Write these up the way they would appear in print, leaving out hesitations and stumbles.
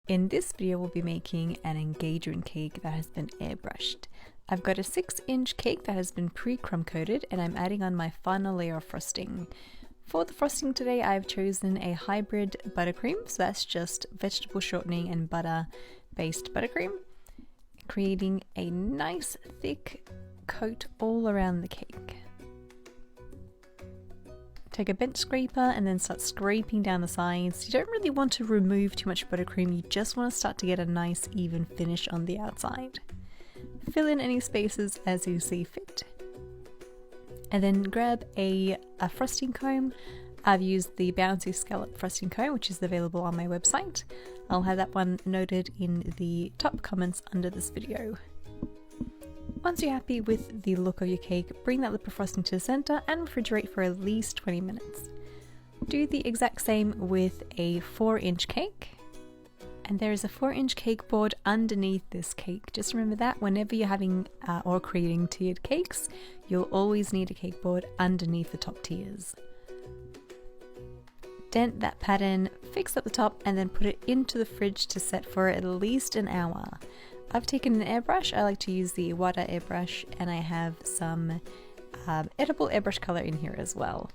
In this video we'll be making an engagement cake that has been airbrushed. I've got a 6-inch cake that has been pre-crumb coated and I'm adding on my final layer of frosting. For the frosting today I've chosen a hybrid buttercream, so that's just vegetable shortening and butter based buttercream, creating a nice thick coat all around the cake. Take a bench scraper and then start scraping down the sides. You don't really want to remove too much buttercream, you just want to start to get a nice even finish on the outside. Fill in any spaces as you see fit. And then grab a frosting comb. I've used the bouncy scallop frosting comb, which is available on my website. I'll have that one noted in the top comments under this video. Once you're happy with the look of your cake, bring that lip of frosting to the center and refrigerate for at least 20 minutes. Do the exact same with a 4-inch cake. And there is a 4-inch cake board underneath this cake. Just remember that whenever you're having or creating tiered cakes, you'll always need a cake board underneath the top tiers. Dent that pattern, fix up the top, and then put it into the fridge to set for at least an hour. I've taken an airbrush. I like to use the water airbrush, and I have some edible airbrush color in here as well.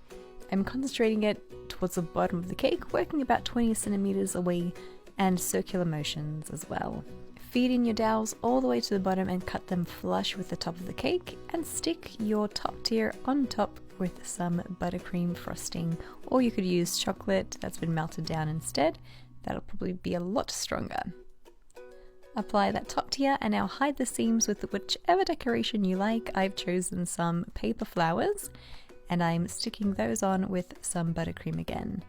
I'm concentrating it towards the bottom of the cake, working about 20 centimeters away, and circular motions as well. Feed in your dowels all the way to the bottom and cut them flush with the top of the cake, and stick your top tier on top with some buttercream frosting, or you could use chocolate that's been melted down instead. That'll probably be a lot stronger. Apply that top tier and now hide the seams with whichever decoration you like. I've chosen some paper flowers and I'm sticking those on with some buttercream again.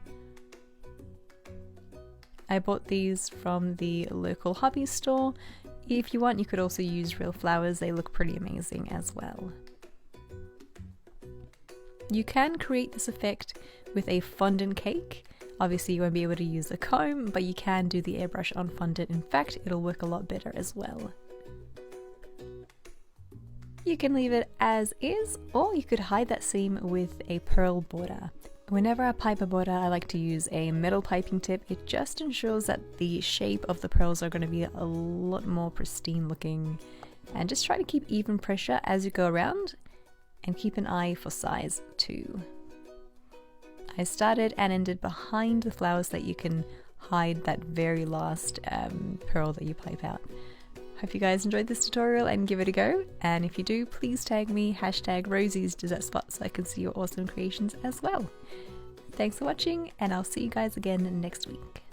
I bought these from the local hobby store. If you want, you could also use real flowers, they look pretty amazing as well. You can create this effect with a fondant cake. Obviously you won't be able to use a comb, but you can do the airbrush on fondant. In fact, it'll work a lot better as well. You can leave it as is, or you could hide that seam with a pearl border. Whenever I pipe a border, I like to use a metal piping tip. It just ensures that the shape of the pearls are going to be a lot more pristine looking. And just try to keep even pressure as you go around, and keep an eye for size too. I started and ended behind the flowers so that you can hide that very last pearl that you pipe out. Hope you guys enjoyed this tutorial and give it a go, and if you do, please tag me #Rosie'sDessertSpot so I can see your awesome creations as well. Thanks for watching, and I'll see you guys again next week.